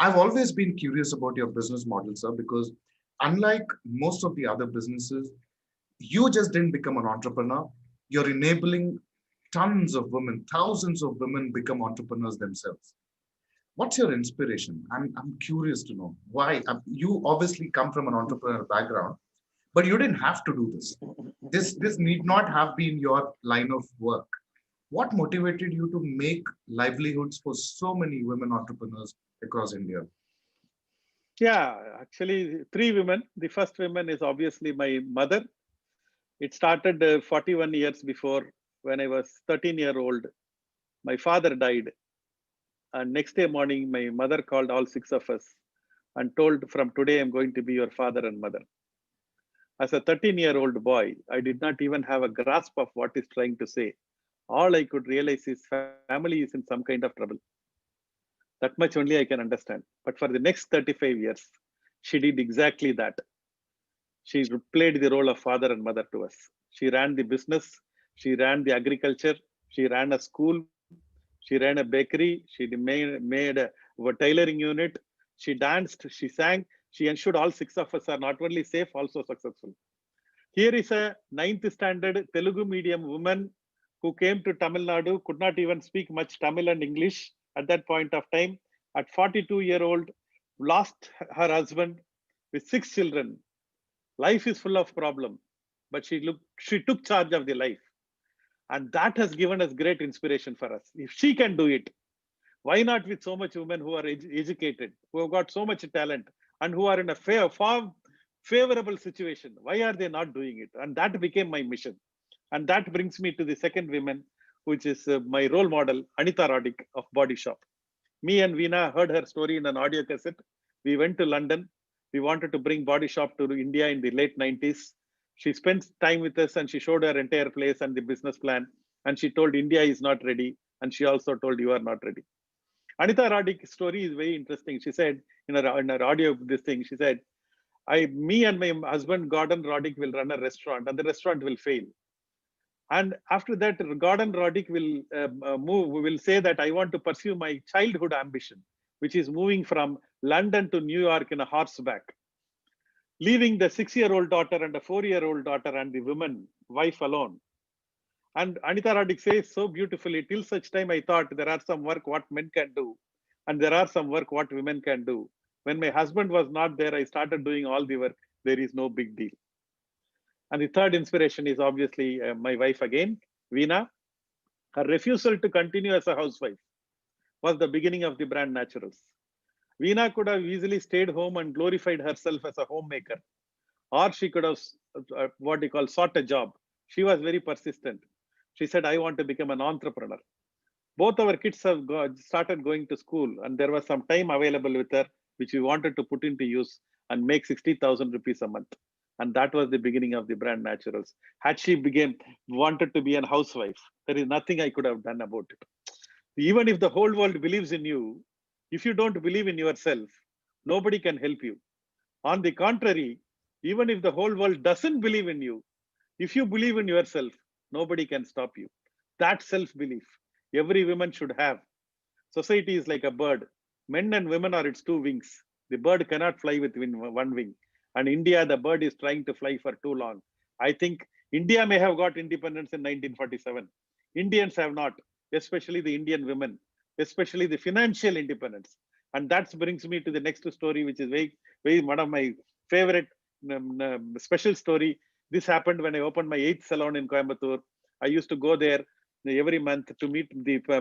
I've always been curious about your business model, sir, because unlike most of the other businesses, you just didn't become an entrepreneur. You're enabling tons of women, thousands of women become entrepreneurs themselves. What's your inspiration? I'm curious to know why. You obviously come from an entrepreneurial background, but you didn't have to do this. This need not have been your line of work. What motivated you to make livelihoods for so many women entrepreneurs across India? Yeah, actually, three women. The first woman is obviously my mother. It started 41 years before when I was 13-year-old. My father died. And next day morning, my mother called all six of us and told, from today, I'm going to be your father and mother. As a 13-year-old boy, I did not even have a grasp of what he's trying to say. All I could realize is family is in some kind of trouble. That much only I can understand. But for the next 35 years, she did exactly that. She played the role of father and mother to us. She ran the business, she ran the agriculture, she ran a school, she ran a bakery, she made a tailoring unit, she danced, she sang, she ensured all six of us are not only safe, also successful. Here is a ninth standard Telugu medium woman who came to Tamil Nadu, could not even speak much Tamil and English at that point of time. At 42-year-old, lost her husband with six children. Life is full of problem, but she took charge of the life. And that has given us great inspiration for us. If she can do it, why not with so much women who are educated, who have got so much talent, and who are in a far favorable situation? Why are they not doing it? And that became my mission. And that brings me to the second woman, which is my role model, Anita Roddick of Body Shop. Me and Veena heard her story in an audio cassette. We went to London. We wanted to bring Body Shop to India in the late 90s. She spent time with us and she showed her entire place and the business plan. And she told India is not ready. And she also told you are not ready. Anita Roddick's story is very interesting. She said in her audio this thing, she said, me and my husband Gordon Roddick will run a restaurant and the restaurant will fail. And after that, Gordon Roddick will say that I want to pursue my childhood ambition, which is moving from London to New York in a horseback, leaving the 6-year-old daughter and a 4-year-old daughter and the woman, wife alone. And Anita Roddick says so beautifully, till such time I thought there are some work what men can do, and there are some work what women can do. When my husband was not there, I started doing all the work. There is no big deal. And the third inspiration is obviously my wife again, Veena. Her refusal to continue as a housewife was the beginning of the brand Naturals. Veena could have easily stayed home and glorified herself as a homemaker, or she could have what they call sought a job. She was very persistent. She said, I want to become an entrepreneur. Both our kids have started going to school, and there was some time available with her, which we wanted to put into use and make 60,000 rupees a month. And that was the beginning of the brand Naturals. Had she wanted to be a housewife, there is nothing I could have done about it. Even if the whole world believes in you, if you don't believe in yourself, nobody can help you. On the contrary, even if the whole world doesn't believe in you, if you believe in yourself, nobody can stop you. That self-belief, every woman should have. Society is like a bird. Men and women are its two wings. The bird cannot fly with one wing. And India, the bird is trying to fly for too long. I think India may have got independence in 1947. Indians have not, especially the Indian women, especially the financial independence. And that brings me to the next story, which is very one of my favorite special story. This happened when I opened my 8th salon in Coimbatore. I used to go there every month to meet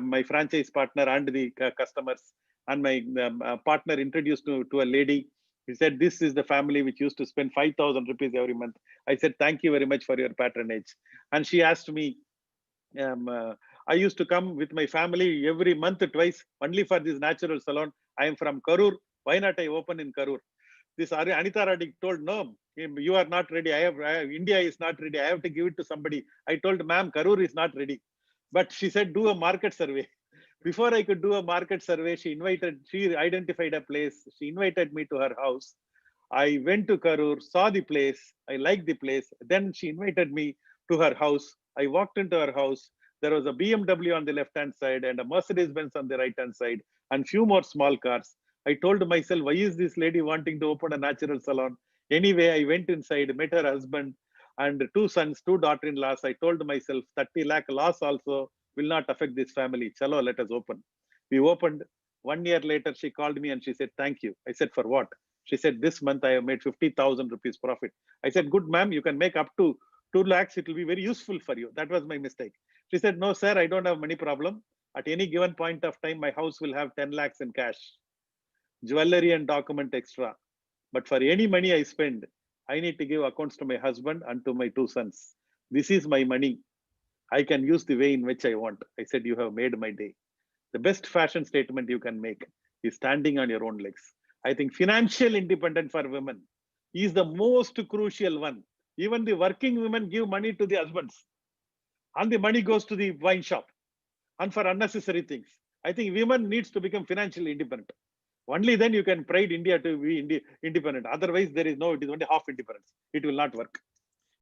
my franchise partner and the customers. And my partner introduced to a lady. He said, this is the family which used to spend 5,000 rupees every month. I said, thank you very much for your patronage. And she asked me, I used to come with my family every month twice, only for this natural salon. I am from Karur. Why not I open in Karur? This Anita Radhik told, no, you are not ready. India is not ready. I have to give it to somebody. I told, ma'am, Karur is not ready. But she said, do a market survey. Before I could do a market survey, she identified a place. She invited me to her house. I went to Karur, saw the place. I liked the place. Then she invited me to her house. I walked into her house. There was a BMW on the left-hand side and a Mercedes-Benz on the right-hand side and few more small cars. I told myself, why is this lady wanting to open a natural salon? Anyway, I went inside, met her husband and two sons, two daughter-in-laws. I told myself, 30 lakh loss also will not affect this family. Chalo, let us open. We opened. 1 year later, she called me and she said, thank you. I said, for what? She said, this month I have made 50,000 rupees profit. I said, good, ma'am, you can make up to 2 lakhs. It will be very useful for you. That was my mistake. She said, no, sir, I don't have money problem. At any given point of time, my house will have 10 lakhs in cash, jewelry and document extra. But for any money I spend, I need to give accounts to my husband and to my two sons. This is my money. I can use the way in which I want. I said, you have made my day. The best fashion statement you can make is standing on your own legs. I think financial independence for women is the most crucial one. Even the working women give money to the husbands, and the money goes to the wine shop and for unnecessary things. I think women needs to become financially independent. Only then you can pride India to be independent. Otherwise, there is no, it is only half independence. It will not work.